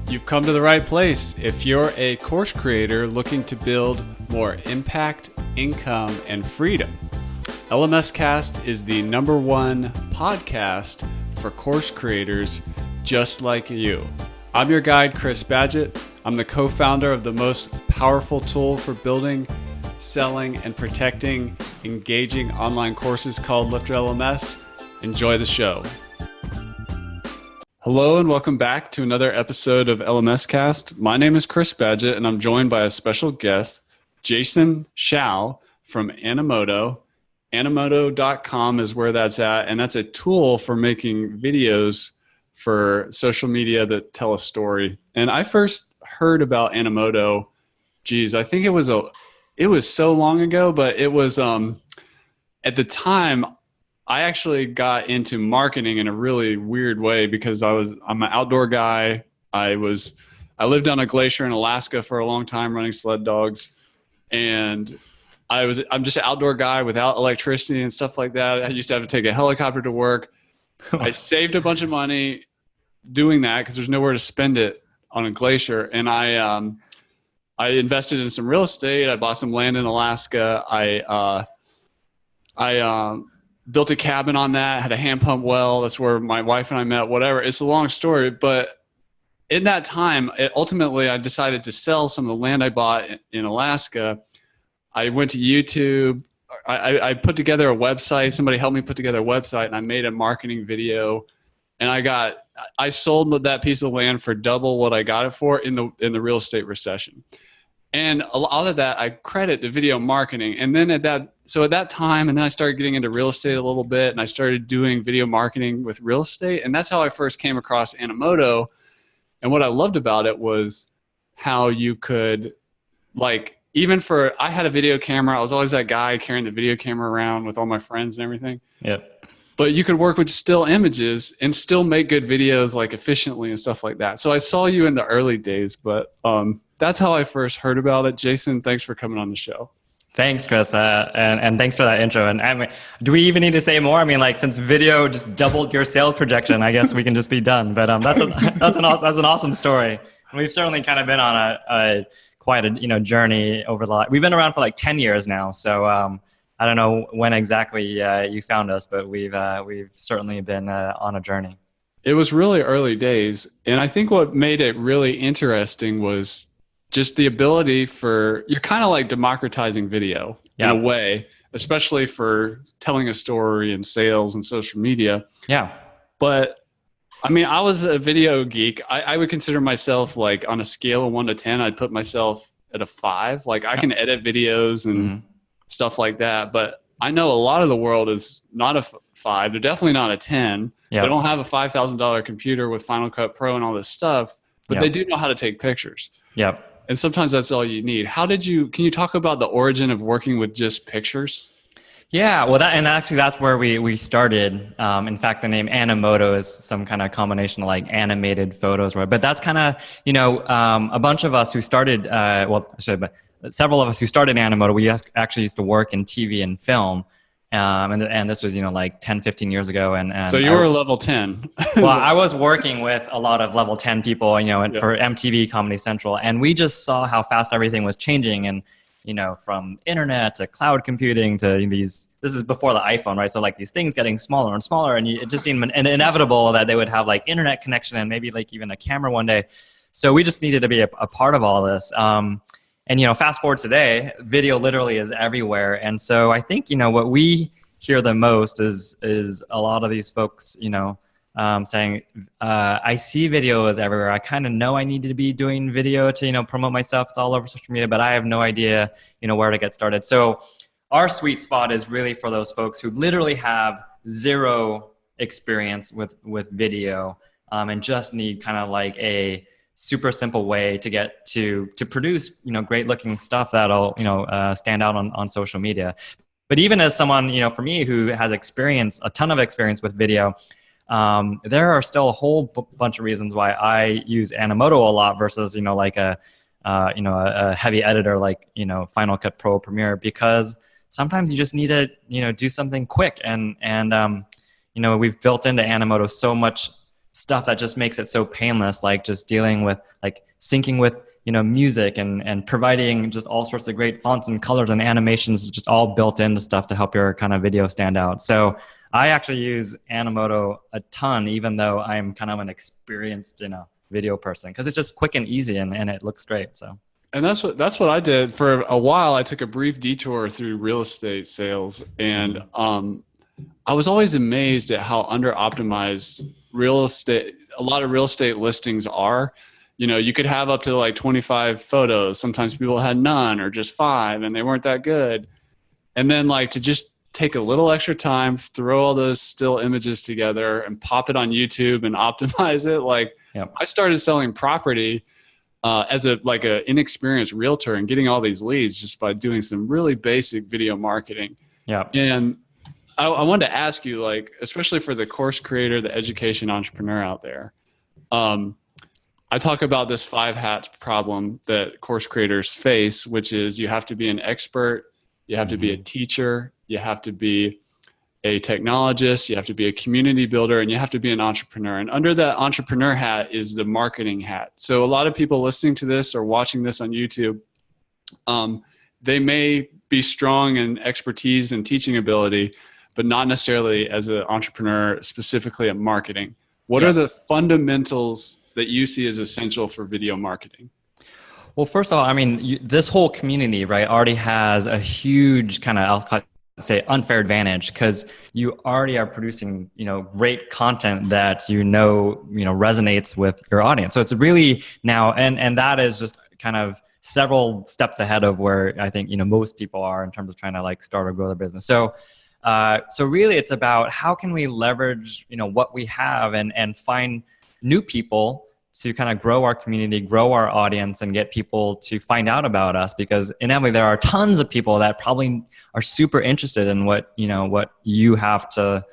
You've come to the right place. If you're a course creator looking to build more impact, income, and freedom, LMScast is the #1 podcast for course creators just like you. I'm your guide, Chris Badgett. I'm the co-founder of the most powerful tool for building, selling, and protecting engaging online courses called LifterLMS. Enjoy the show. Hello and welcome back to another episode of LMScast. My name is Chris Badgett and I'm joined by a special guest, Jason Hsiao from Animoto. Animoto.com is where that's at, and that's a tool for making videos for social media that tell a story. And I first heard about Animoto, I think it was so long ago, but it was at the time I actually got into marketing in a really weird way because I'm an outdoor guy. I lived on a glacier in Alaska for a long time running sled dogs, and I'm just an outdoor guy without electricity and stuff like that. I used to have to take a helicopter to work. I saved a bunch of money doing that because there's nowhere to spend it on a glacier, and I invested in some real estate. I bought some land in Alaska. I built a cabin on that, had a hand pump well. That's where my wife and I met, whatever. It's a long story, but in that time, ultimately I decided to sell some of the land I bought in Alaska. I went to YouTube. I put together a website. Somebody helped me put together a website, and I made a marketing video, and I sold that piece of land for double what I got it for in the real estate recession. And a lot of that I credit to video marketing. And then at that time, and then I started getting into real estate a little bit, and I started doing video marketing with real estate. And that's how I first came across Animoto. And what I loved about it was how you could, I had a video camera. I was always that guy carrying the video camera around with all my friends and everything. Yeah. But you could work with still images and still make good videos efficiently and stuff like that. So I saw you in the early days, but that's how I first heard about it. Jason, thanks for coming on the show. Thanks, Chris, and thanks for that intro. And do we even need to say more? I mean, since video just doubled your sales projection, I guess we can just be done. But that's an awesome story. And we've certainly kind of been on quite a journey over we've been around for 10 years now. So I don't know when exactly you found us, but we've certainly been on a journey. It was really early days, and I think what made it really interesting was just the ability you're kind of democratizing video in a way, especially for telling a story and sales and social media. Yeah. But I mean, I was a video geek. I would consider myself on a scale of 1 to 10, I'd put myself at a 5. I can edit videos and stuff like that. But I know a lot of the world is not a 5. They're definitely not a 10. Yep. They don't have a $5,000 computer with Final Cut Pro and all this stuff, but they do know how to take pictures. Yep. And sometimes that's all you need. Can you talk about the origin of working with just pictures? Yeah, well, actually that's where we started. In fact, the name Animoto is some kind of combination of animated photos, right? But that's kind of, a bunch of us who started, several of us who started Animoto, we actually used to work in TV and film. And this was, 10, 15 years ago. And so you were level 10. Well, I was working with a lot of level 10 people, for MTV, Comedy Central. And we just saw how fast everything was changing. And, from internet to cloud computing to this is before the iPhone, right? So these things getting smaller and smaller. And it just seemed inevitable that they would have internet connection and maybe even a camera one day. So we just needed to be a part of all this. And, fast forward today, video literally is everywhere. And so I think, what we hear the most is a lot of these folks, saying, I see videos everywhere. I kind of know I need to be doing video to, promote myself. It's all over social media, but I have no idea, where to get started. So our sweet spot is really for those folks who literally have zero experience with video and just need kind of a super simple way to get to produce, great looking stuff that'll, stand out on social media. But even as someone, for me who has a ton of experience with video, there are still a whole bunch of reasons why I use Animoto a lot versus, a heavy editor like, Final Cut Pro, Premiere, because sometimes you just need to, do something quick. And we've built into Animoto so much stuff that just makes it so painless, like just dealing with like syncing with, music and providing just all sorts of great fonts and colors and animations, just all built into stuff to help your kind of video stand out. So I actually use Animoto a ton, even though I'm kind of an experienced, video person, because it's just quick and easy and it looks great. So. And that's what I did for a while. I took a brief detour through real estate sales, and I was always amazed at how under optimized a lot of real estate listings are. You could have up to like 25 photos. Sometimes people had none or just 5, and they weren't that good. And then like to just take a little extra time, throw all those still images together and pop it on YouTube and optimize it. Like I started selling property as a inexperienced realtor and getting all these leads just by doing some really basic video marketing. Yeah. And I wanted to ask you, like, especially for the course creator, the education entrepreneur out there, I talk about this 5 hat problem that course creators face, which is you have to be an expert, you have to be a teacher, you have to be a technologist, you have to be a community builder, and you have to be an entrepreneur. And under that entrepreneur hat is the marketing hat. So a lot of people listening to this or watching this on YouTube, they may be strong in expertise and teaching ability, but not necessarily as an entrepreneur, specifically at marketing. What are the fundamentals that you see as essential for video marketing? Well, first of all, I mean, this whole community, right, already has a huge kind of, I'll say, unfair advantage, because you already are producing, great content that resonates with your audience. So it's really now, and that is just kind of several steps ahead of where I think most people are in terms of trying to like start or grow their business. So really, it's about how can we leverage what we have and find new people to kind of grow our community, grow our audience, and get people to find out about us, because inevitably there are tons of people that probably are super interested in what you have to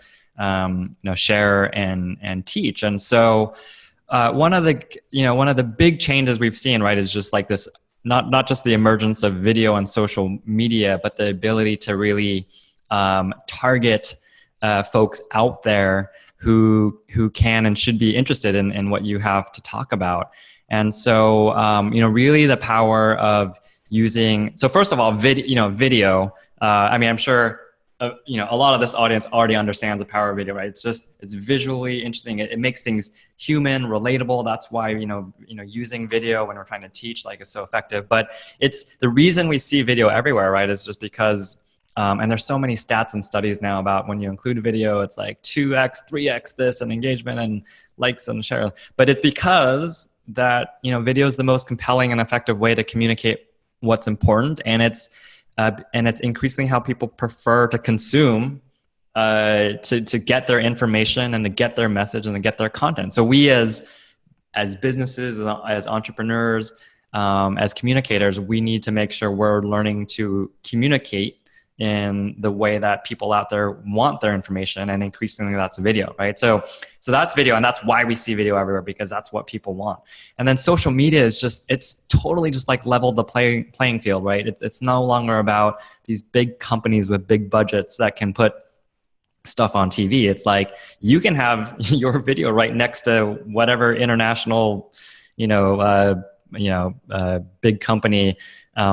share and teach. And so one of the big changes we've seen, right, is just like this, not just the emergence of video and social media, but the ability to really target folks out there who can and should be interested in what you have to talk about. And so, really the power of using, so first of all, video, I mean, I'm sure, a lot of this audience already understands the power of video, right? It's visually interesting. It makes things human, relatable. That's why, using video when we're trying to teach, like, is so effective. But it's the reason we see video everywhere, right, is just because, and there's so many stats and studies now about when you include video, it's like 2x, 3x this and engagement and likes and share. But it's because that, video is the most compelling and effective way to communicate what's important. And it's increasingly how people prefer to consume to get their information and to get their message and to get their content. So we as businesses, as entrepreneurs, as communicators, we need to make sure we're learning to communicate in the way that people out there want their information, and increasingly that's video, right? So that's video, and that's why we see video everywhere, because that's what people want. And then social media is it's totally just like leveled the playing field, right? It's no longer about these big companies with big budgets that can put stuff on TV. It's like you can have your video right next to whatever international, big company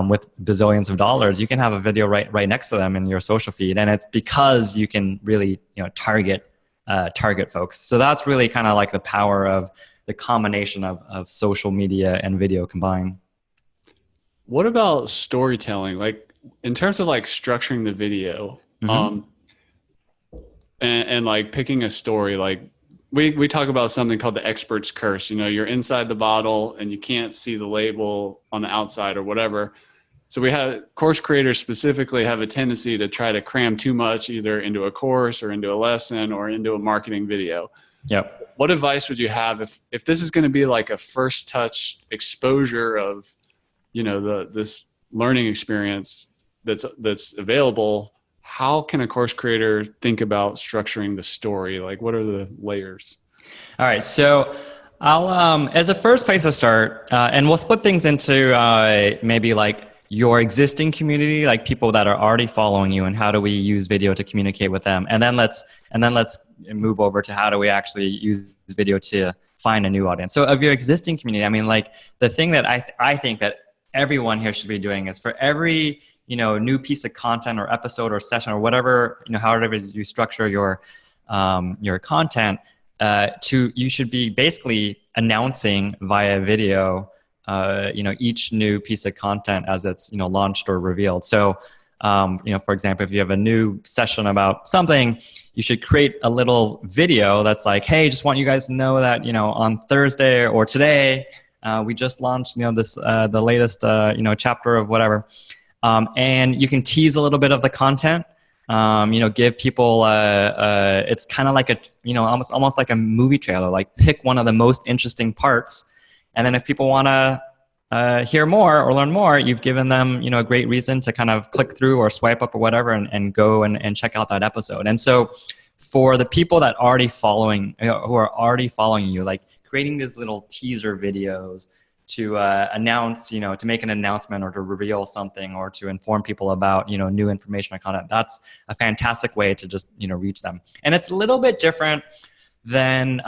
with bazillions of dollars. You can have a video right next to them in your social feed, and it's because you can really target folks. So that's really kind of like the power of the combination of social media and video combined. What about storytelling? Like in terms of like structuring the video, and like picking a story, like we talk about something called the expert's curse. You're inside the bottle and you can't see the label on the outside or whatever. So we have course creators specifically have a tendency to try to cram too much either into a course or into a lesson or into a marketing video. Yep. What advice would you have if this is going to be like a first touch exposure of, this learning experience that's available? How can a course creator think about structuring the story? Like, what are the layers? All right. So I'll, as a first place to start, and we'll split things into maybe like your existing community, like people that are already following you, and how do we use video to communicate with them? And then let's move over to how do we actually use video to find a new audience. So of your existing community, I mean, like the thing that I think that everyone here should be doing is for every, new piece of content or episode or session or whatever, however you structure your content, you should be basically announcing via video, each new piece of content as it's, launched or revealed. So, for example, if you have a new session about something, you should create a little video that's like, hey, just want you guys to know that, on Thursday or today, we just launched, this, the latest, chapter of whatever. And you can tease a little bit of the content, give people, it's kind of like a, almost like a movie trailer, like pick one of the most interesting parts. And then if people want to hear more or learn more, you've given them, a great reason to kind of click through or swipe up or whatever and go and check out that episode. And so for the people that who are already following you, like creating these little teaser videos to announce, to make an announcement or to reveal something or to inform people about, new information or content, that's a fantastic way to just, reach them. And it's a little bit different than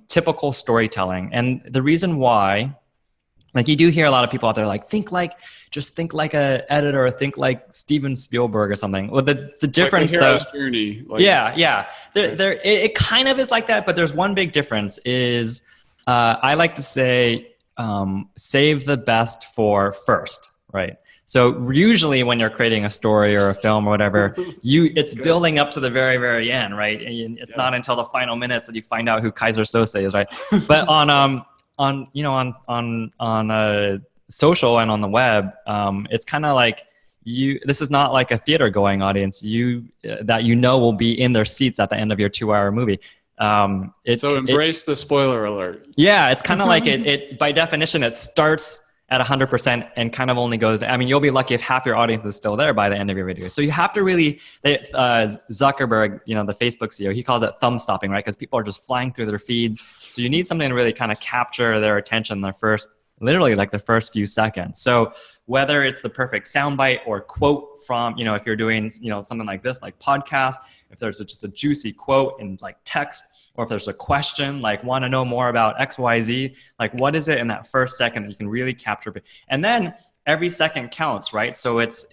typical storytelling. And the reason why, like you do hear a lot of people out there like, just think like a editor, or think like Steven Spielberg or something. Well, the difference like though, journey, it kind of is like that, but there's one big difference is I like to say save the best for first, right? So usually when you're creating a story or a film or whatever, it's building up to the very, very end, right? And it's not until the final minutes that you find out who Kaiser Sose is, right? But on social and on the web, it's kind of like this is not like a theater going audience that will be in their seats at the end of your 2-hour movie. So embrace the spoiler alert. Yeah, it's kind of like it by definition, it starts at 100% and kind of only goes, you'll be lucky if half your audience is still there by the end of your video. So you have to really, Zuckerberg, the Facebook CEO, he calls it thumb stopping, right? Because people are just flying through their feeds. So you need something to really kind of capture their attention literally like the first few seconds. So whether it's the perfect soundbite or quote from, if you're doing, something like this, like podcast, if there's just a juicy quote in like text, or if there's a question, like want to know more about XYZ, like what is it in that first second that you can really capture? And then every second counts, right? So it's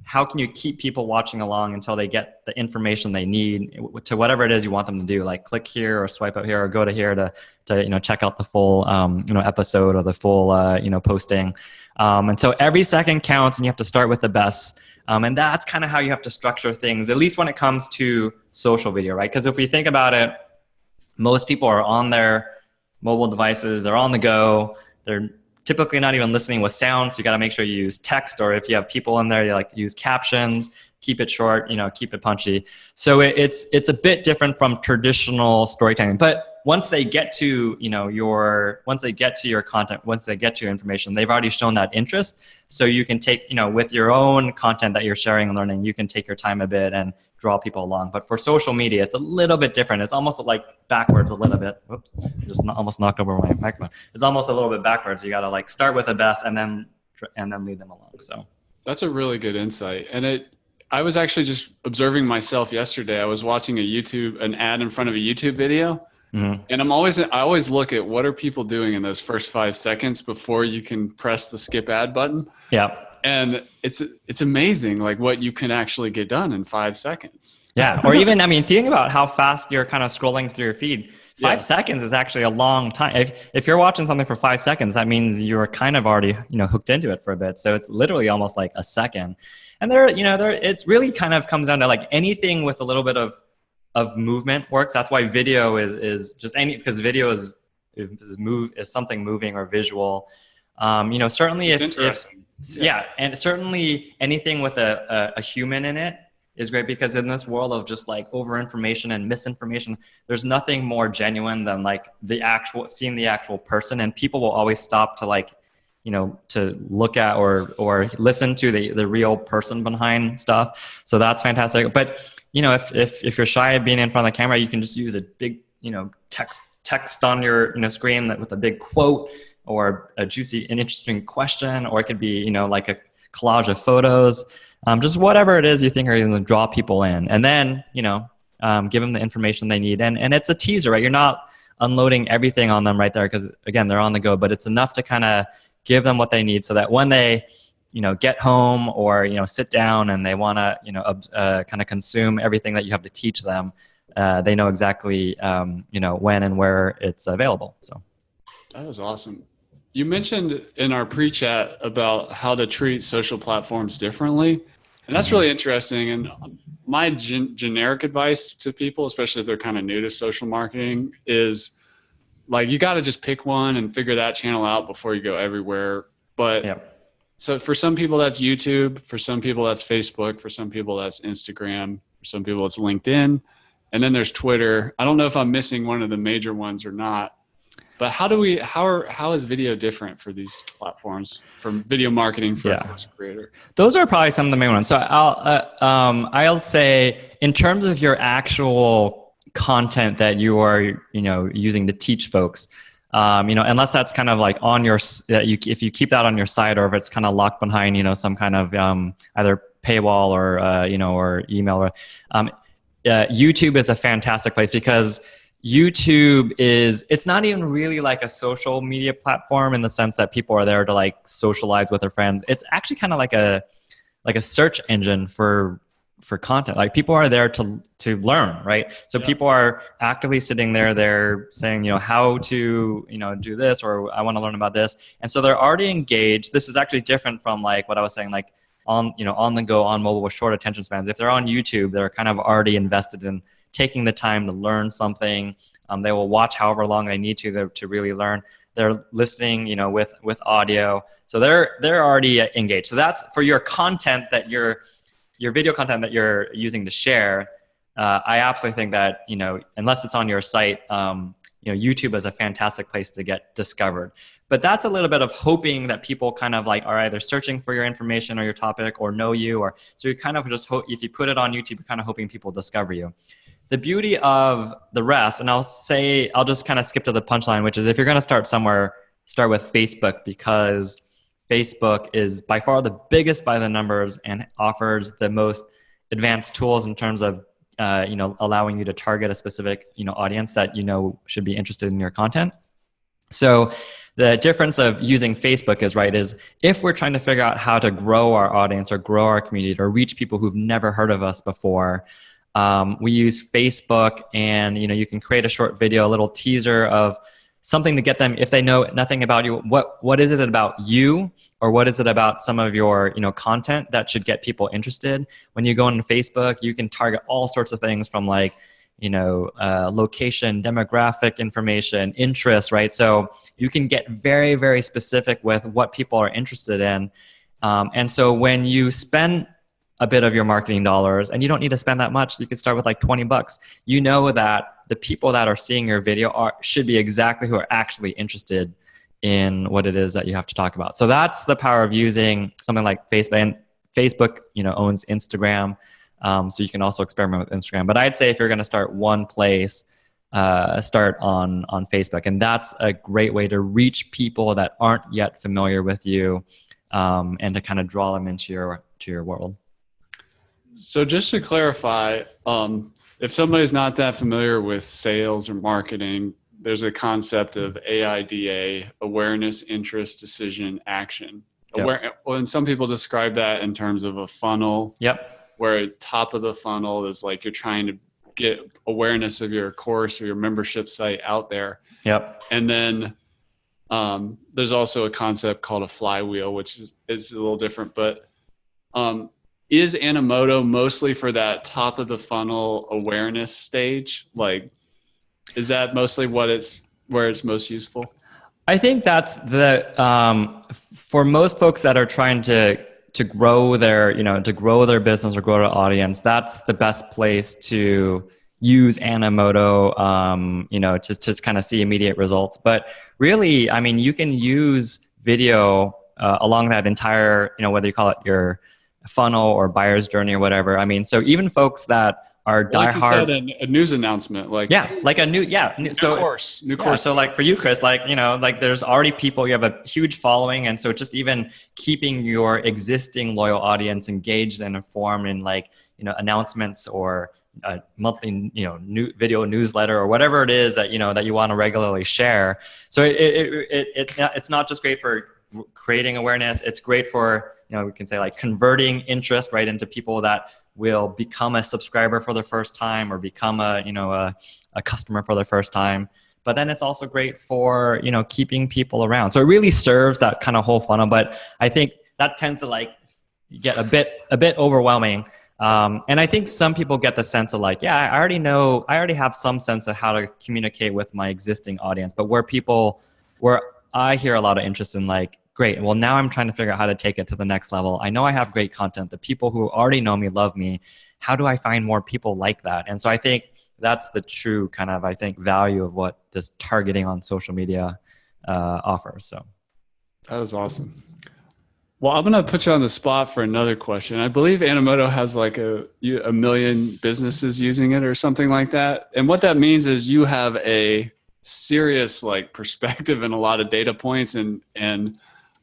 how can you keep people watching along until they get the information they need to whatever it is you want them to do, like click here or swipe up here or go to here to check out the full episode or the full posting. And so every second counts, and you have to start with the best. And that's kind of how you have to structure things, at least when it comes to social video, right? Because if we think about it, most people are on their mobile devices, they're on the go, they're typically not even listening with sound, so you got to make sure you use text, or if you have people in there, you like use captions, keep it short, keep it punchy. So it's a bit different from traditional storytelling. But once they get to your content, once they get to your information, they've already shown that interest. So you can take with your own content that you're sharing and learning, you can take your time a bit and draw people along. But for social media, it's a little bit different. It's almost like backwards a little bit. Whoops, I just almost knocked over my microphone. It's almost a little bit backwards. You got to like start with the best and then lead them along. So that's a really good insight. And I was actually just observing myself yesterday. I was watching an ad in front of a YouTube video. Mm-hmm. And I always look at what are people doing in those first 5 seconds before you can press the skip ad button. Yeah. And it's amazing like what you can actually get done in 5 seconds. Yeah. Or even, think about how fast you're kind of scrolling through your feed. 5 seconds is actually a long time. If you're watching something for 5 seconds, that means you're kind of already, hooked into it for a bit. So it's literally almost like a second. And it's really kind of comes down to like anything with a little bit of movement works. That's why video is just because video is something moving or visual. Certainly and certainly anything with a human in it is great, because in this world of just like over information and misinformation, there's nothing more genuine than like seeing the actual person, and people will always stop to like to look at or listen to the real person behind stuff. So that's fantastic. But if you're shy of being in front of the camera, you can just use a big text on your screen with a big quote or a juicy and interesting question, or it could be like a collage of photos, just whatever it is you think are going to draw people in, and then give them the information they need. And it's a teaser, right? You're not unloading everything on them right there, because again, they're on the go, but it's enough to kind of give them what they need so that when they, get home or, sit down and they want to, kind of consume everything that you have to teach them, they know exactly, when and where it's available. So that was awesome. You mentioned in our pre-chat about how to treat social platforms differently. And that's really interesting. And my generic advice to people, especially if they're kind of new to social marketing, is like, you got to just pick one and figure that channel out before you go everywhere. But so for some people that's YouTube, for some people that's Facebook, for some people that's Instagram, for some people it's LinkedIn, and then there's Twitter. I don't know if I'm missing one of the major ones or not. But how is video different for these platforms, from video marketing for a course creator? Those are probably some of the main ones. So I'll say, in terms of your actual content that you are using to teach folks, unless that's kind of like on your if you keep that on your site, or if it's kind of locked behind some kind of either paywall or or email, or YouTube is a fantastic place, because YouTube it's not even really like a social media platform in the sense that people are there to like socialize with their friends. It's actually kind of like a search engine for content. Like, people are there to learn, right? So people are actively sitting there, they're saying, how to, do this, or I want to learn about this. And so they're already engaged. This is actually different from like what I was saying, like on the go, on mobile, with short attention spans. If they're on YouTube, they're kind of already invested in taking the time to learn something. They will watch however long they need to really learn. They're listening, with audio. So they're already engaged. So that's for your content, that your video content that you're using to share. I absolutely think that, unless it's on your site, YouTube is a fantastic place to get discovered. But that's a little bit of hoping that people kind of like are either searching for your information or your topic, or know you, or so you kind of just hope, if you put it on YouTube, you're kind of hoping people discover you. The beauty of the rest, and I'll just kind of skip to the punchline, which is, if you're going to start somewhere, start with Facebook, because Facebook is by far the biggest by the numbers and offers the most advanced tools in terms of allowing you to target a specific audience that should be interested in your content. So the difference of using Facebook is if we're trying to figure out how to grow our audience or grow our community or reach people who've never heard of us before, we use Facebook, and you can create a short video, a little teaser of something to get them, if they know nothing about you, what is it about you, or what is it about some of your content that should get people interested. When you go on Facebook, you can target all sorts of things, from like location, demographic information, interest, right? So you can get very, very specific with what people are interested in. And so when you spend a bit of your marketing dollars, and you don't need to spend that much, you can start with like $20. You know that the people that are seeing your video should be exactly who are actually interested in what it is that you have to talk about. So that's the power of using something like Facebook. And Facebook, owns Instagram, so you can also experiment with Instagram. But I'd say if you're going to start one place, start on Facebook, and that's a great way to reach people that aren't yet familiar with you, and to kind of draw them into your world. So just to clarify, if somebody's not that familiar with sales or marketing, there's a concept of AIDA: awareness, interest, decision, action. And some people describe that in terms of a funnel. Where top of the funnel is like you're trying to get awareness of your course or your membership site out there. And then there's also a concept called a flywheel, which is a little different. But is Animoto mostly for that top of the funnel awareness stage? Like, is that mostly where it's most useful? I think that's for most folks that are trying to grow their business or grow their audience, that's the best place to use Animoto, to kind of see immediate results. But really, I mean, you can use video along that entire, whether you call it your funnel or buyer's journey or whatever. I mean, so even folks that are diehard, like a news announcement, like new course. So like for you, Chris, like there's already people, you have a huge following, and so just even keeping your existing loyal audience engaged and informed in announcements or a monthly, video newsletter or whatever it is that, that you want to regularly share. So it's not just great for creating awareness. It's great for, we can say like converting interest right into people that will become a subscriber for the first time or become a customer for the first time. But then it's also great for, keeping people around. So it really serves that kind of whole funnel. But I think that tends to like get a bit overwhelming. And I think some people get the sense of like, yeah, I already have some sense of how to communicate with my existing audience. But where I hear a lot of interest in like, great, well, now I'm trying to figure out how to take it to the next level. I know I have great content. The people who already know me love me. How do I find more people like that? And so I think that's the true kind of, value of what this targeting on social media offers. So that was awesome. Well, I'm going to put you on the spot for another question. I believe Animoto has like a million businesses using it or something like that. And what that means is you have a serious like perspective and a lot of data points. And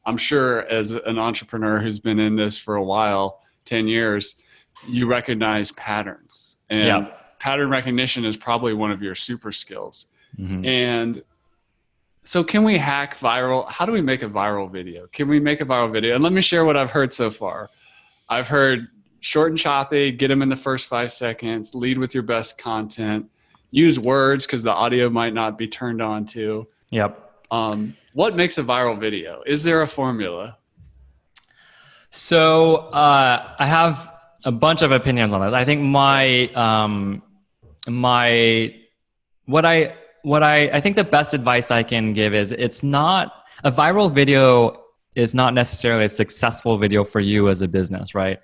I'm sure as an entrepreneur who's been in this for a while, 10 years, you recognize patterns. And pattern recognition is probably one of your super skills. Mm-hmm. And so can we hack viral? How do we make a viral video? Can we make a viral video? And let me share what I've heard so far. I've heard short and choppy, get them in the first 5 seconds, lead with your best content, use words because the audio might not be turned on to. Yep. What makes a viral video? Is there a formula? So I have a bunch of opinions on this. I think I think the best advice I can give is it's not a viral video is not necessarily a successful video for you as a business, right?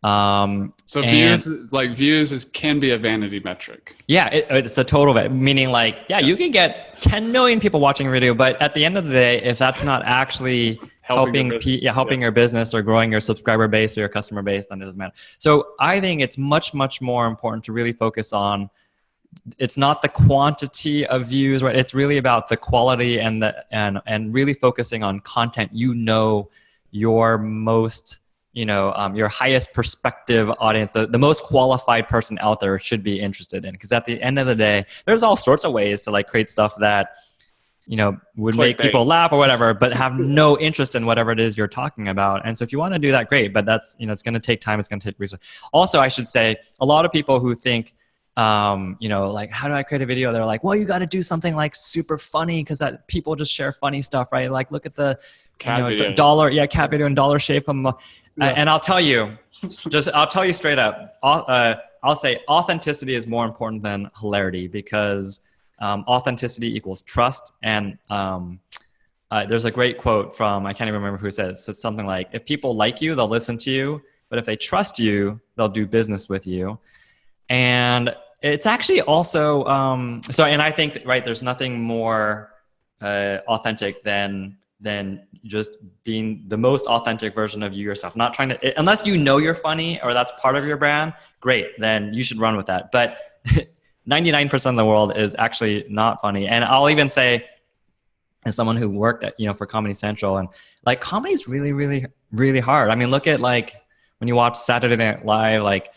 So views can be a vanity metric. Yeah, it's a total, meaning like, you can get 10 million people watching a video, but at the end of the day, if that's not actually helping your business or growing your subscriber base or your customer base, then it doesn't matter. So I think it's much, much more important to really focus on, it's not the quantity of views, right? It's really about the quality and really focusing on content, your most, your highest perspective audience, the most qualified person out there should be interested in. Because at the end of the day, there's all sorts of ways to like create stuff that, would make people laugh or whatever, but have no interest in whatever it is you're talking about. And so if you want to do that, great, but that's, it's going to take time. It's going to take research. Also, I should say a lot of people who think, like, how do I create a video? They're like, well, you got to do something like super funny because people just share funny stuff, right? Like, look at the cat video and Dollar Shave Club. And I'll tell you straight up, I'll say authenticity is more important than hilarity because authenticity equals trust. And there's a great quote from, I can't even remember who says, it's something like, if people like you, they'll listen to you, but if they trust you, they'll do business with you. And it's actually also, and I think, right, there's nothing more authentic than just being the most authentic version of you yourself. Not trying to, unless you're funny or that's part of your brand, great, then you should run with that. But 99% of the world is actually not funny. And I'll even say, as someone who worked at, for Comedy Central, and like comedy is really, really, really hard. I mean, look at like when you watch Saturday Night Live, like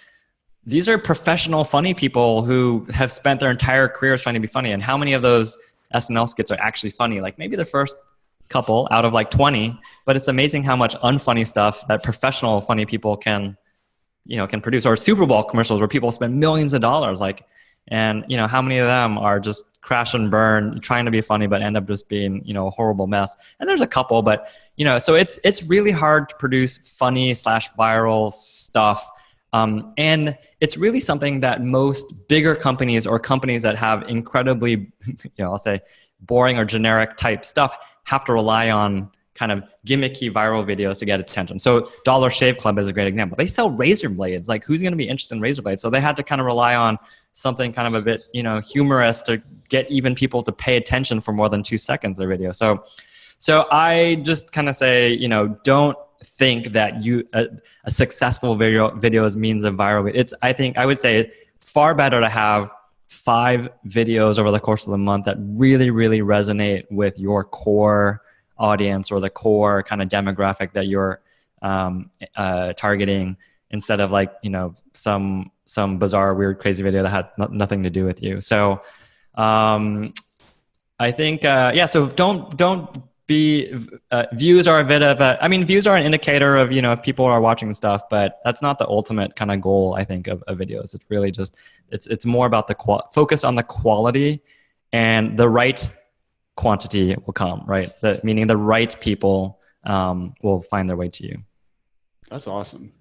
these are professional funny people who have spent their entire careers trying to be funny. And how many of those SNL skits are actually funny? Like maybe the first couple out of like 20, but it's amazing how much unfunny stuff that professional funny people can produce. Or Super Bowl commercials where people spend millions of dollars, and how many of them are just crash and burn trying to be funny but end up just being a horrible mess. And there's a couple, but so it's really hard to produce funny / viral stuff. And it's really something that most bigger companies or companies that have incredibly, I'll say boring or generic type stuff have to rely on kind of gimmicky viral videos to get attention. So Dollar Shave Club is a great example. They sell razor blades. Like, who's going to be interested in razor blades? So they had to kind of rely on something kind of a bit, humorous to get even people to pay attention for more than 2 seconds of video. So I just kind of say, don't think that a successful video means a viral video. I think I would say far better to have 5 videos over the course of the month that really, really resonate with your core audience or the core kind of demographic that you're targeting, instead of like, some some bizarre, weird, crazy video that had nothing to do with you. So I think, so don't be, views are a bit of a, I mean, views are an indicator of, if people are watching stuff, but that's not the ultimate kind of goal, I think, of videos. It's really just, it's more about the focus on the quality, and the right quantity will come, right? Meaning the right people will find their way to you. That's awesome.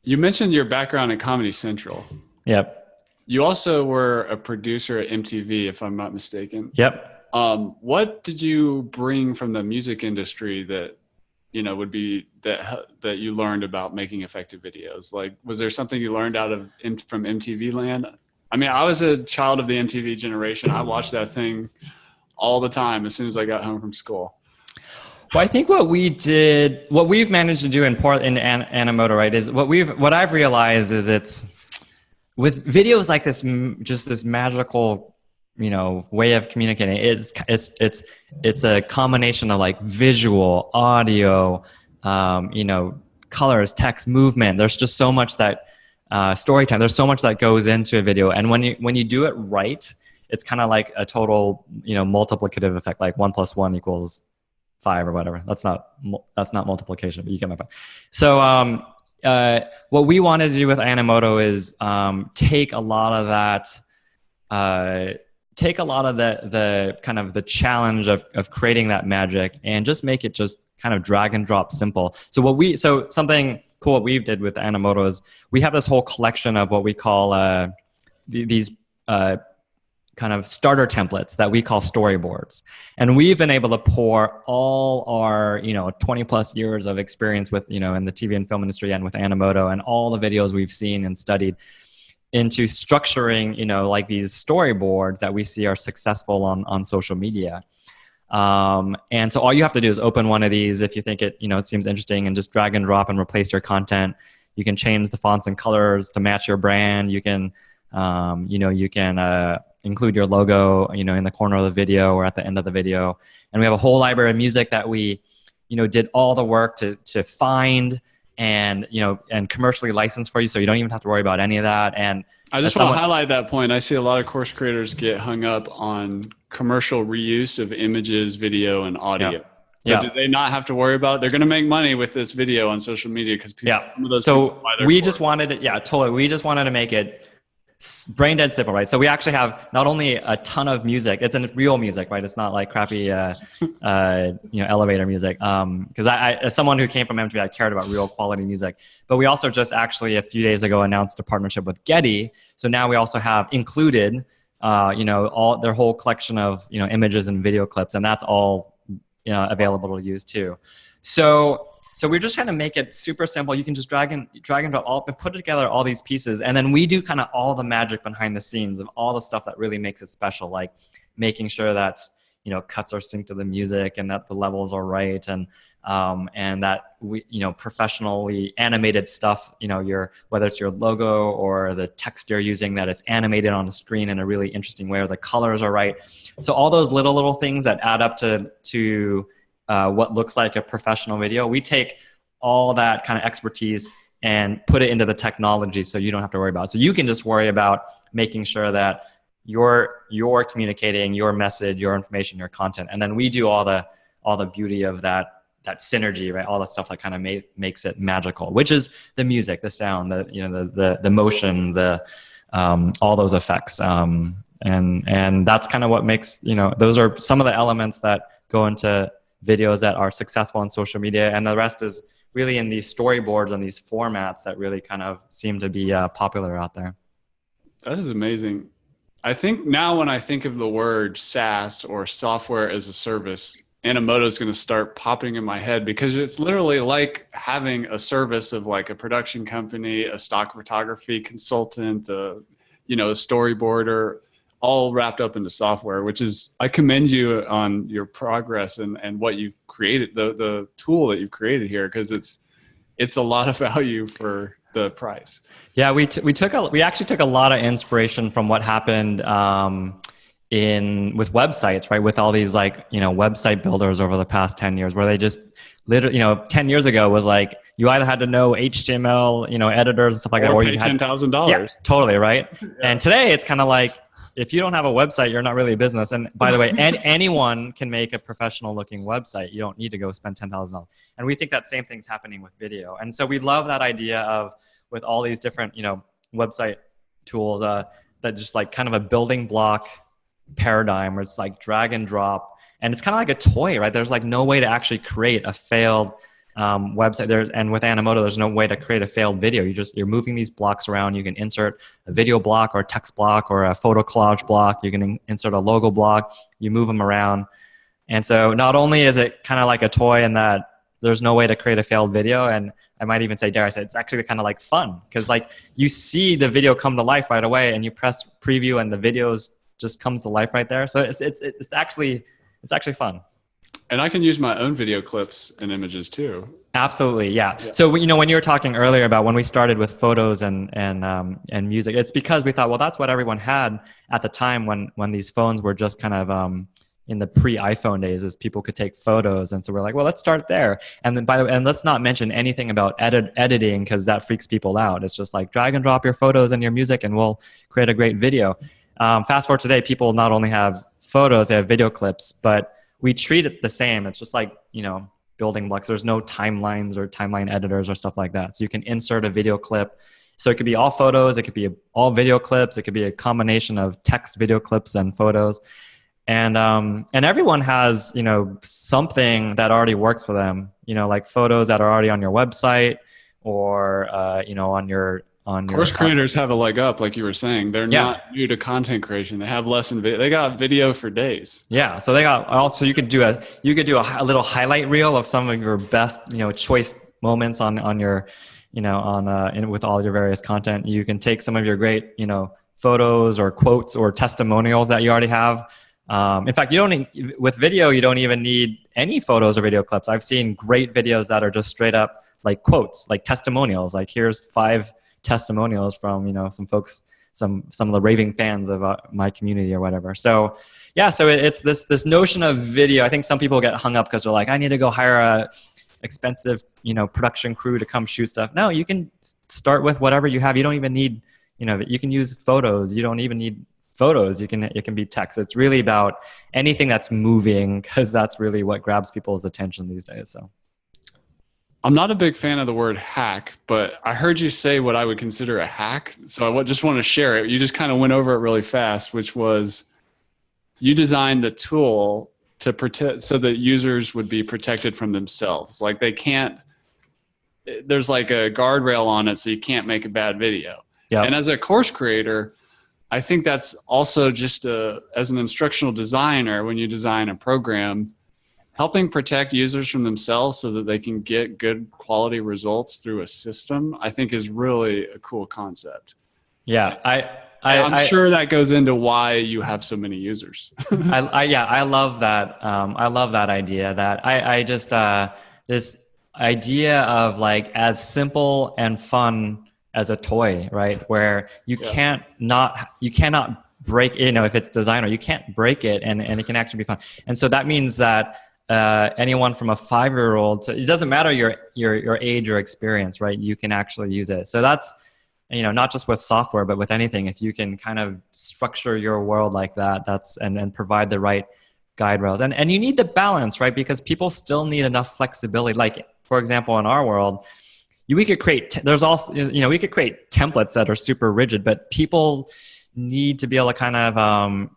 You mentioned your background at Comedy Central. Yep. You also were a producer at MTV, if I'm not mistaken. Yep. What did you bring from the music industry that, would be that you learned about making effective videos? Like, was there something you learned from MTV land? I mean, I was a child of the MTV generation. I watched that thing all the time as soon as I got home from school. Well, I think what we've managed to do in Animoto, right, is what I've realized is it's with videos like this, just this magical, way of communicating. It's a combination of like visual, audio, colors, text, movement. There's just so much that storytelling. There's so much that goes into a video, and when you do it right, it's kind of like a total, multiplicative effect, like 1 + 1 = 5 or whatever. That's not multiplication, but you get my point. So what we wanted to do with Animoto is take a lot of the kind of the challenge of creating that magic, and just make it just kind of drag and drop simple. So something cool what we did with Animoto is we have this whole collection of what we call these kind of starter templates that we call storyboards. And we've been able to pour all our, 20 plus years of experience with, in the TV and film industry and with Animoto, and all the videos we've seen and studied, into structuring, like these storyboards that we see are successful on social media. And so all you have to do is open one of these if you think it seems interesting, and just drag and drop and replace your content. You can change the fonts and colors to match your brand. You can, include your logo, in the corner of the video or at the end of the video. And we have a whole library of music that we, did all the work to find and, and commercially license for you. So you don't even have to worry about any of that. And I just want to highlight that point. I see a lot of course creators get hung up on commercial reuse of images, video, and audio. Yeah. So do they not have to worry about it? They're going to make money with this video on social media because some of those people buy their course. Just wanted it. Yeah, totally. We just wanted to make it brain dead simple, right? So we actually have not only a ton of music, it's real music, right? It's not like crappy, elevator music. Because I, as someone who came from MTV, I cared about real quality music. But we also just actually a few days ago announced a partnership with Getty. So now we also have included, all their whole collection of images and video clips, and that's all available to use too. So we're just trying to make it super simple. You can just drag and drop all and put together all these pieces. And then we do kind of all the magic behind the scenes of all the stuff that really makes it special, like making sure that's, cuts are synced to the music and that the levels are right. And that we, professionally animated stuff, whether it's your logo or the text you're using, that it's animated on the screen in a really interesting way, or the colors are right. So all those little things that add up to what looks like a professional video, we take all that kind of expertise and put it into the technology, so you don't have to worry about it. So you can just worry about making sure that you're communicating your message, your information, your content, and then we do all the beauty of that synergy, right? All the stuff that kind of makes it magical, which is the music, the sound, the motion, all those effects, and that's kind of what makes those are some of the elements that go into videos that are successful on social media, and the rest is really in these storyboards and these formats that really kind of seem to be popular out there. That is amazing. I think now when I think of the word SaaS, or software as a service, Animoto is going to start popping in my head, because it's literally like having a service of like a production company, a stock photography consultant, a storyboarder, all wrapped up into software, which is, I commend you on your progress and what you've created, the tool that you've created here, because it's a lot of value for the price. Yeah, we actually took a lot of inspiration from what happened with websites, right? With all these like, website builders over the past 10 years where they just literally, 10 years ago was like, you either had to know HTML, editors and stuff like that, or or pay you had, yeah, $10,000. totally. Right. Yeah. And today it's kind of like, if you don't have a website, you're not really a business. And by the way, anyone can make a professional looking website. You don't need to go spend $10,000. And we think that same thing's happening with video. And so we love that idea of, with all these different, website tools, that just like kind of a building block paradigm where it's like drag and drop, and it's kind of like a toy, right? There's like no way to actually create a failed website there. And with Animoto, there's no way to create a failed video. You're moving these blocks around. You can insert a video block or a text block or a photo collage block. You can insert a logo block. You move them around. And so not only is it kind of like a toy in that there's no way to create a failed video, and I might even say, dare I say, it's actually kind of like fun, because like you see the video come to life right away, and you press preview and the videos just comes to life right there. So it's actually fun. And I can use my own video clips and images too. Absolutely, yeah. So when you were talking earlier about when we started with photos and music, it's because we thought, well, that's what everyone had at the time when these phones were just kind of in the pre-iPhone days, is people could take photos. And so we're like, well, let's start there. And then by the way, and let's not mention anything about editing, because that freaks people out. It's just like drag and drop your photos and your music and we'll create a great video. Fast forward today, people not only have photos, they have video clips, but we treat it the same. It's just like, building blocks. There's no timelines or timeline editors or stuff like that. So you can insert a video clip. So it could be all photos, it could be all video clips, it could be a combination of text, video clips, and photos. And everyone has, something that already works for them, like photos that are already on your website, or, on your course creators have a leg up, like you were saying. They're not new to content creation. They have less in video. They got video for days. Yeah. So they got also, you could do a little highlight reel of some of your best, choice moments on your, with all your various content. You can take some of your great, photos or quotes or testimonials that you already have. In fact, with video, you don't even need any photos or video clips. I've seen great videos that are just straight up like quotes, like testimonials. Like, here's 5 testimonials from some folks, some of the raving fans of my community or whatever. So yeah, so it's this notion of video. I think some people get hung up because they're like, I need to go hire a expensive production crew to come shoot stuff. No, you can start with whatever you have. You don't even need you can use photos. You don't even need photos. It can be text. It's really about anything that's moving, because that's really what grabs people's attention these days. So I'm not a big fan of the word hack, but I heard you say what I would consider a hack. So I just want to share it. You just kind of went over it really fast, which was you designed the tool to protect, so that users would be protected from themselves. Like there's like a guardrail on it, so you can't make a bad video. Yeah. And as a course creator, I think that's also just as an instructional designer, when you design a program, helping protect users from themselves so that they can get good quality results through a system, I think is really a cool concept. Yeah, I'm sure that goes into why you have so many users. I love that. I love that idea. That I just this idea of like as simple and fun as a toy, right? Where you cannot break, if it's designer, you can't break it, and it can actually be fun. And so that means that anyone from a 5-year-old, so it doesn't matter your age or experience, right? You can actually use it. So that's, not just with software, but with anything. If you can kind of structure your world like that, and provide the right guide rails. And you need the balance, right? Because people still need enough flexibility. Like, for example, in our world, we could create, there's also, we could create templates that are super rigid, but people need to be able to kind of,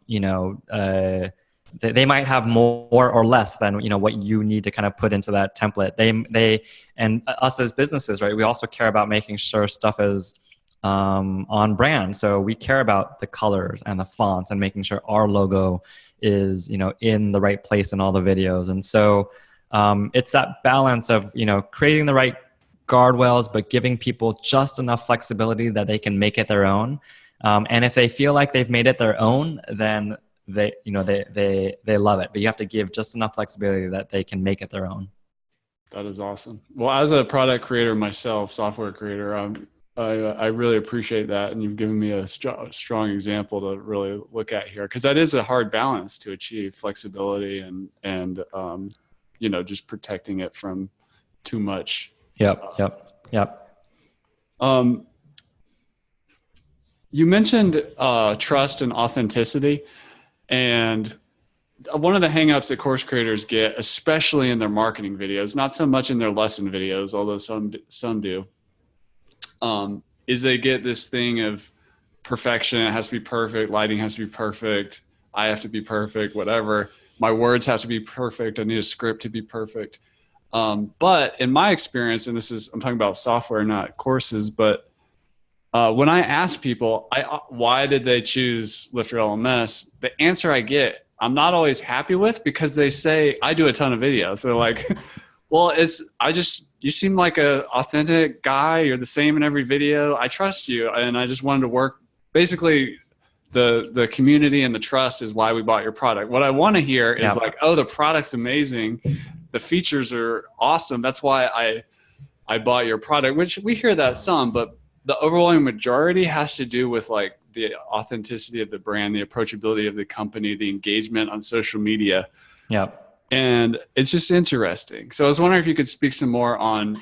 they might have more or less than, what you need to kind of put into that template. They and us as businesses, right? We also care about making sure stuff is on brand. So we care about the colors and the fonts and making sure our logo is, in the right place in all the videos. And so it's that balance of, creating the right guardrails, but giving people just enough flexibility that they can make it their own. And if they feel like they've made it their own, then they love it. But you have to give just enough flexibility that they can make it their own. That is awesome. Well, as a product creator myself, software creator, I really appreciate that, and you've given me a strong example to really look at here, because that is a hard balance to achieve: flexibility and just protecting it from too much. Yep. Um, you mentioned trust and authenticity, and one of the hangups that course creators get, especially in their marketing videos, not so much in their lesson videos, although some do, is they get this thing of perfection. It has to be perfect. Lighting has to be perfect. I have to be perfect, whatever. My words have to be perfect. I need a script to be perfect. But in my experience, and I'm talking about software, not courses, but when I ask people, why did they choose LifterLMS, the answer I get, I'm not always happy with, because they say, I do a ton of videos. So like, well, you seem like a authentic guy. You're the same in every video. I trust you. And I just wanted to work. Basically, the community and the trust is why we bought your product. What I want to hear is like, oh, the product's amazing. The features are awesome. That's why I bought your product, which we hear that some, but the overwhelming majority has to do with like the authenticity of the brand, the approachability of the company, the engagement on social media. Yep. And it's just interesting. So I was wondering if you could speak some more on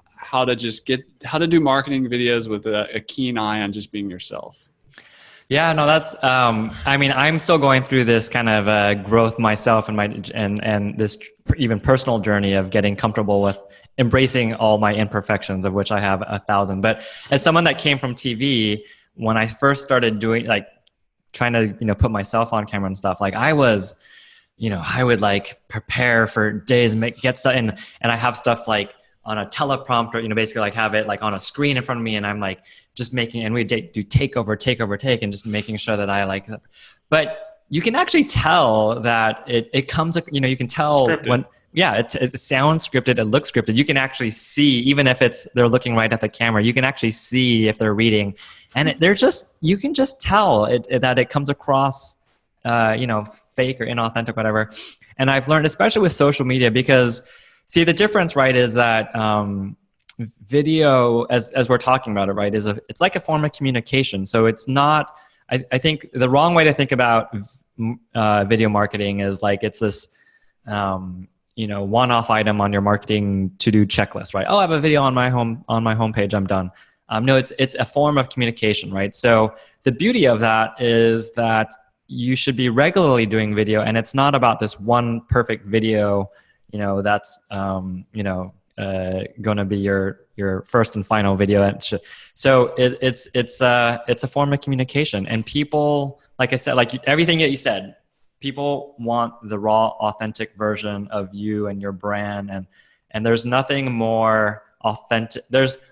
how to do marketing videos with a keen eye on just being yourself. Yeah, no, that's. I mean, I'm still going through this kind of growth myself, and this even personal journey of getting comfortable with embracing all my imperfections, of which I have 1,000. But as someone that came from TV, when I first started doing trying to put myself on camera and stuff, like I was, I would like prepare for days, get stuff, and I have stuff like on a teleprompter, basically like have it like on a screen in front of me, and I'm like just making, and we do take over take, and just making sure that I like, but you can actually tell that it comes, you can tell scripted. When, it sounds scripted, it looks scripted. You can actually see, even if they're looking right at the camera, you can actually see if they're reading, and you can just tell that it comes across, fake or inauthentic, whatever. And I've learned, especially with social media, because see, the difference, right, is that video, as we're talking about it, right, it's like a form of communication. So it's not. I think the wrong way to think about video marketing is like it's this, one-off item on your marketing to-do checklist, right? Oh, I have a video on my homepage. I'm done. No, it's a form of communication, right? So the beauty of that is that you should be regularly doing video, and it's not about this one perfect video, that's going to be your first and final video. So it's a form of communication, and people, like I said, like everything that you said, people want the raw, authentic version of you and your brand, and there's nothing more authentic.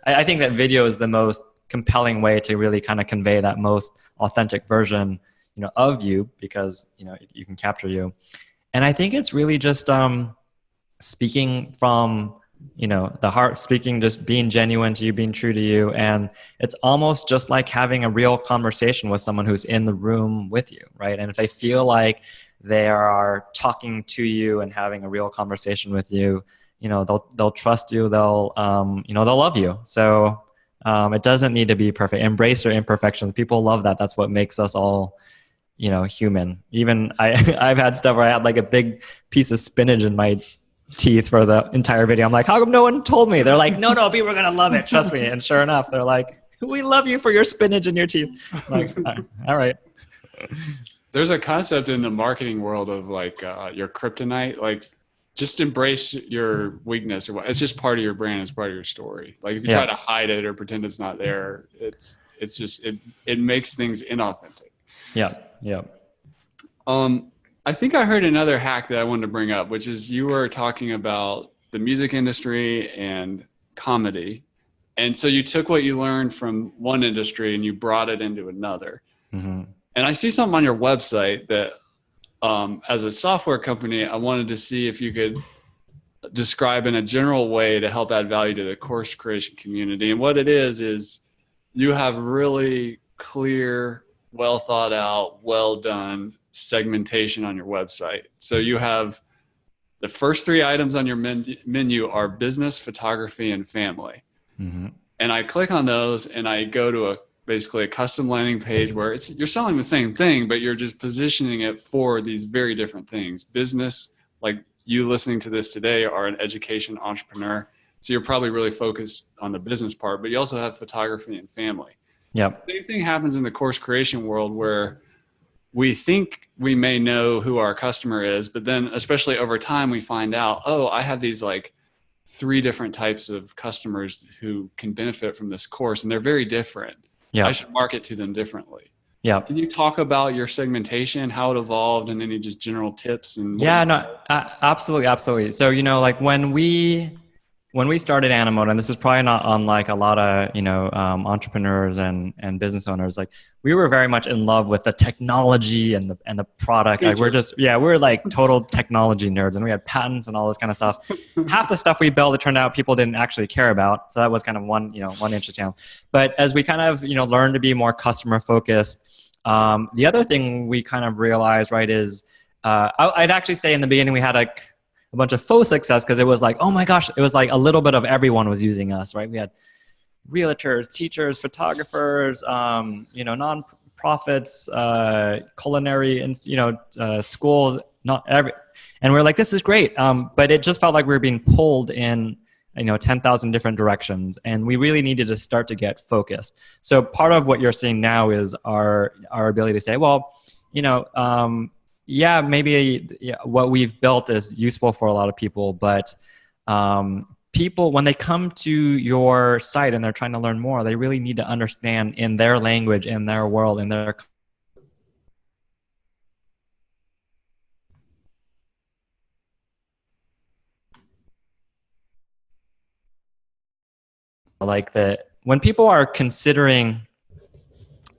I think that video is the most compelling way to really kind of convey that most authentic version, of you, because you can capture you. And I think it's really just speaking from the heart, speaking, just being genuine to you, being true to you. And it's almost just like having a real conversation with someone who's in the room with you, right? And if they feel like they are talking to you and having a real conversation with you, they'll trust you, they'll love you. So it doesn't need to be perfect. Embrace your imperfections. People love that. That's what makes us all human. Even I've had stuff where I had like a big piece of spinach in my teeth for the entire video. I'm like, how come no one told me? They're like, no, people are gonna love it, trust me. And sure enough, they're like, we love you for your spinach in your teeth. I'm like, all right. There's a concept in the marketing world of like your kryptonite, like just embrace your weakness, or what. It's just part of your brand, it's part of your story. Like if you try to hide it or pretend it's not there, it's just it makes things inauthentic. Yeah. I think I heard another hack that I wanted to bring up, which is you were talking about the music industry and comedy. And so you took what you learned from one industry and you brought it into another. Mm-hmm. And I see something on your website that as a software company, I wanted to see if you could describe in a general way to help add value to the course creation community. And what it is you have really clear, well thought out, well done segmentation on your website. So you have the first 3 items on your menu are business, photography, and family. Mm-hmm. And I click on those and I go to basically a custom landing page where you're selling the same thing, but you're just positioning it for these very different things. Business, like you listening to this today, are an education entrepreneur. So you're probably really focused on the business part, but you also have photography and family. Yep. Same thing happens in the course creation world where we think we may know who our customer is, but then especially over time, we find out, oh, I have these like 3 different types of customers who can benefit from this course, and they're very different. Yeah. I should market to them differently. Yeah. Can you talk about your segmentation, how it evolved, and any just general tips? And Yeah, no, absolutely, absolutely. So, like when we started Animoto, and this is probably not unlike a lot of, entrepreneurs and business owners, like we were very much in love with the technology and the product. Like we're like total technology nerds, and we had patents and all this kind of stuff. Half the stuff we built, it turned out people didn't actually care about. So that was kind of one interesting challenge. But as we kind of, learned to be more customer focused, the other thing we kind of realized, right, is I'd actually say in the beginning we had a bunch of faux success because it was like, oh my gosh, it was like a little bit of everyone was using us, right? We had realtors, teachers, photographers, non-profits, culinary, schools, and we're like, this is great. But it just felt like we were being pulled in 10,000 different directions, and we really needed to start to get focused. So part of what you're seeing now is our ability to say, well, maybe what we've built is useful for a lot of people, but people, when they come to your site and they're trying to learn more, they really need to understand in their language, in their world, in their when people are considering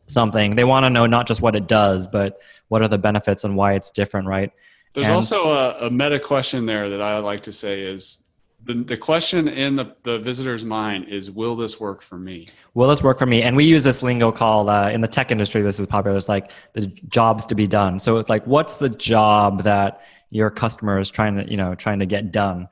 something, they want to know not just what it does, but what are the benefits and why it's different, right? There's also a meta question there that I like to say is the question in the visitor's mind is, will this work for me? Will this work for me? And we use this lingo called, in the tech industry, this is popular, it's like the jobs to be done. So it's like, what's the job that your customer is trying to get done?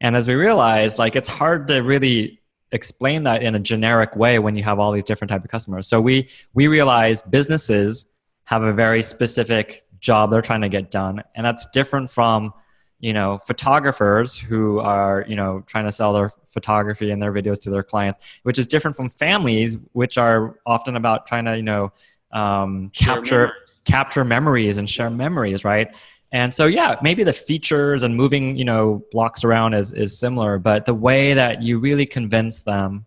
And as we realized, like it's hard to really explain that in a generic way when you have all these different type of customers. So we realize businesses have a very specific job they're trying to get done, and that's different from photographers who are trying to sell their photography and their videos to their clients, which is different from families, which are often about trying to capture memories and share memories, right? And so, maybe the features and moving, blocks around is similar, but the way that you really convince them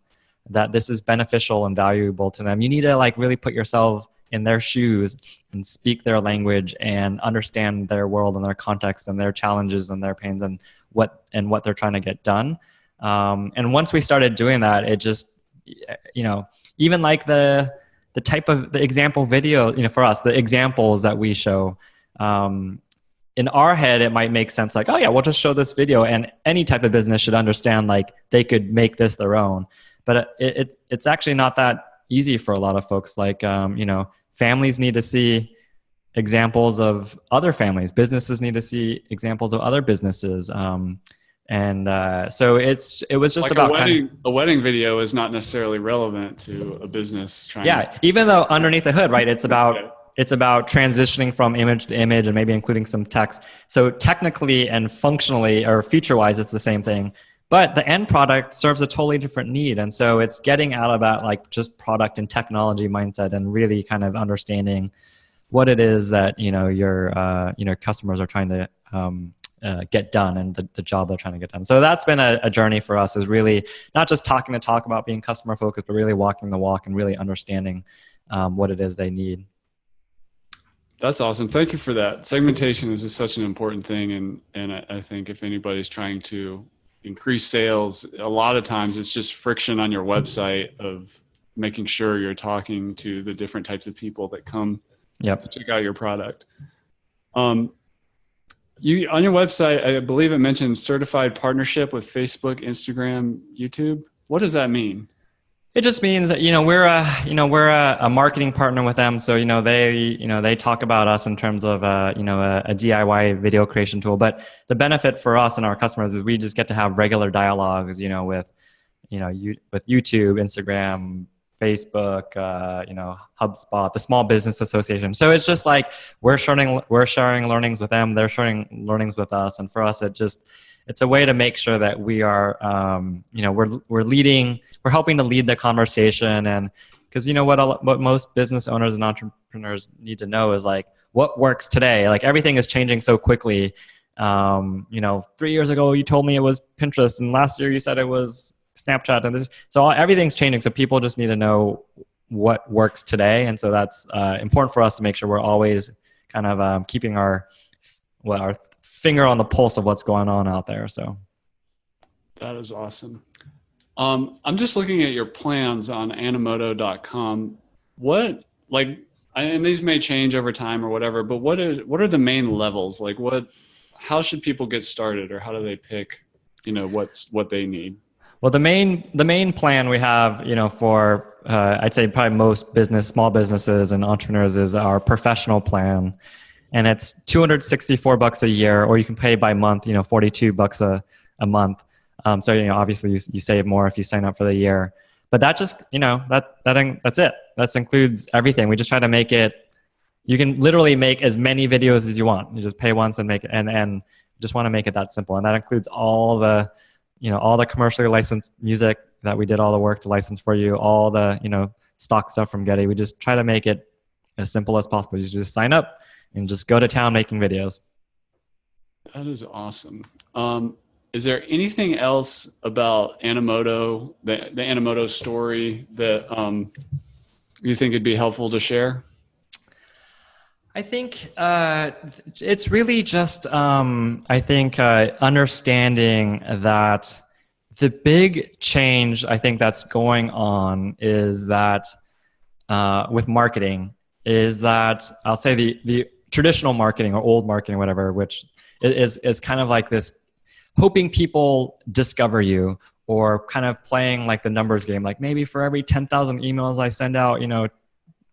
that this is beneficial and valuable to them, you need to like really put yourself in their shoes and speak their language and understand their world and their context and their challenges and their pains and what they're trying to get done. And once we started doing that, it just, even like the type of the example video, for us, the examples that we show, in our head, it might make sense like, oh yeah, we'll just show this video and any type of business should understand like they could make this their own. But it's actually not that easy for a lot of folks. Like, families need to see examples of other families. Businesses need to see examples of other businesses. So it was just like about a wedding video is not necessarily relevant to a business trying. Yeah, even though underneath the hood, right, it's about transitioning from image to image and maybe including some text. So technically and functionally or feature-wise, it's the same thing. But the end product serves a totally different need. And so it's getting out of that like just product and technology mindset and really kind of understanding what it is that, your customers are trying to get done and the job they're trying to get done. So that's been a journey for us, is really not just talking the talk about being customer focused, but really walking the walk and really understanding what it is they need. That's awesome. Thank you for that. Segmentation is just such an important thing. And I think if anybody's trying to increase sales, a lot of times it's just friction on your website of making sure you're talking to the different types of people that come to check out your product. On your website, I believe it mentioned certified partnership with Facebook, Instagram, YouTube. What does that mean? It just means that we're a marketing partner with them. So they talk about us in terms of a DIY video creation tool. But the benefit for us and our customers is we just get to have regular dialogues with with YouTube, Instagram, Facebook, HubSpot, the Small Business Association. So it's just like we're sharing learnings with them, they're sharing learnings with us, and for us, it's a way to make sure that we are, we're helping to lead the conversation. And because what most business owners and entrepreneurs need to know is like what works today. Like everything is changing so quickly. 3 years ago you told me it was Pinterest, and last year you said it was Snapchat, and everything's changing. So people just need to know what works today, and so that's important for us to make sure we're always kind of keeping our finger on the pulse of what's going on out there. So that is awesome. I'm just looking at your plans on Animoto.com. And these may change over time or whatever, but what are the main levels? Like how should people get started, or how do they pick, what they need? Well, the main plan we have, for I'd say probably most small businesses and entrepreneurs is our professional plan, and it's $264 a year, or you can pay by month, $42 a month. So obviously you save more if you sign up for the year, but that just that's it. That includes everything. We just try to make it. You can literally make as many videos as you want. You just pay once and make it, and just want to make it that simple. And that includes all the commercially licensed music that we did all the work to license for you, all the, stock stuff from Getty. We just try to make it as simple as possible. You just sign up and just go to town making videos. That is awesome. Is there anything else about Animoto, the Animoto story that you think it'd be helpful to share? I think it's really just, understanding that the big change I think that's going on is that with marketing is that I'll say the traditional marketing or old marketing, whatever, which is kind of like this hoping people discover you, or kind of playing like the numbers game. Like maybe for every 10,000 emails I send out,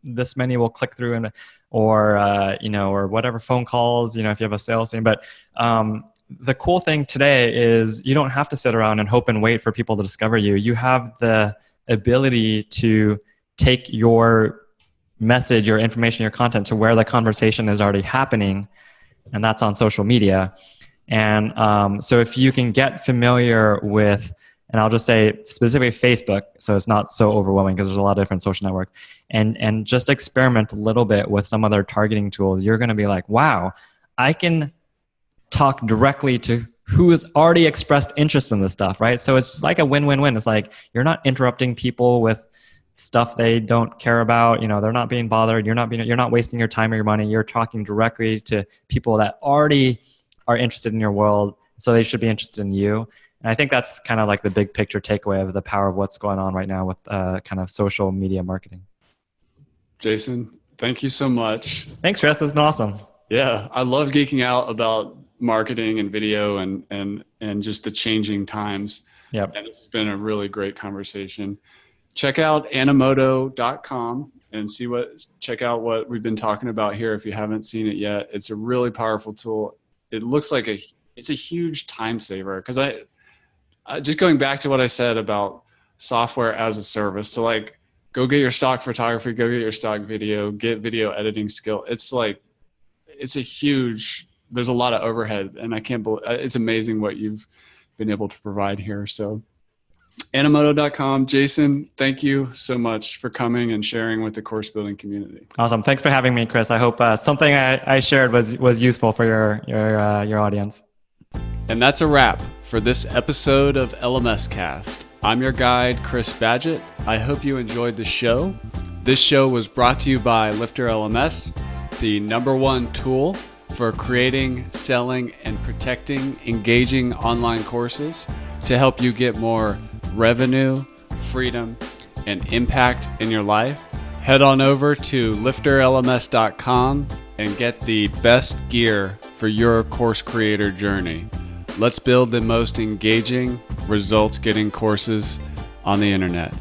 this many will click through, or whatever phone calls, if you have a sales team. But the cool thing today is you don't have to sit around and hope and wait for people to discover you. You have the ability to take your message, your information, your content to where the conversation is already happening, and that's on social media. And so if you can get familiar with, and I'll just say specifically Facebook, so it's not so overwhelming because there's a lot of different social networks, and just experiment a little bit with some other targeting tools, you're going to be like, wow, I can talk directly to who has already expressed interest in this stuff, right? So it's like a win-win-win. It's like you're not interrupting people with stuff they don't care about. They're not being bothered. You're not wasting your time or your money. You're talking directly to people that already are interested in your world, so they should be interested in you. And I think that's kind of like the big picture takeaway of the power of what's going on right now with kind of social media marketing. Jason, thank you so much. Thanks, Chris. It's been awesome. Yeah, I love geeking out about marketing and video and just the changing times. Yep. And it's been a really great conversation. Check out Animoto.com and check out what we've been talking about here if you haven't seen it yet. It's a really powerful tool. It looks like it's a huge time saver, because I just going back to what I said about software as a service. So like, go get your stock photography, go get your stock video, get video editing skill. It's there's a lot of overhead, and I can't believe it's amazing what you've been able to provide here. So Animoto.com. Jason, thank you so much for coming and sharing with the course building community. Awesome. Thanks for having me, Chris. I hope something I shared was useful for your audience. And that's a wrap for this episode of LMScast. I'm your guide, Chris Badgett. I hope you enjoyed the show. This show was brought to you by LifterLMS, the #1 tool for creating, selling, and protecting engaging online courses to help you get more revenue, freedom, and impact in your life. Head on over to LifterLMS.com and get the best gear for your course creator journey. Let's build the most engaging, results-getting courses on the internet.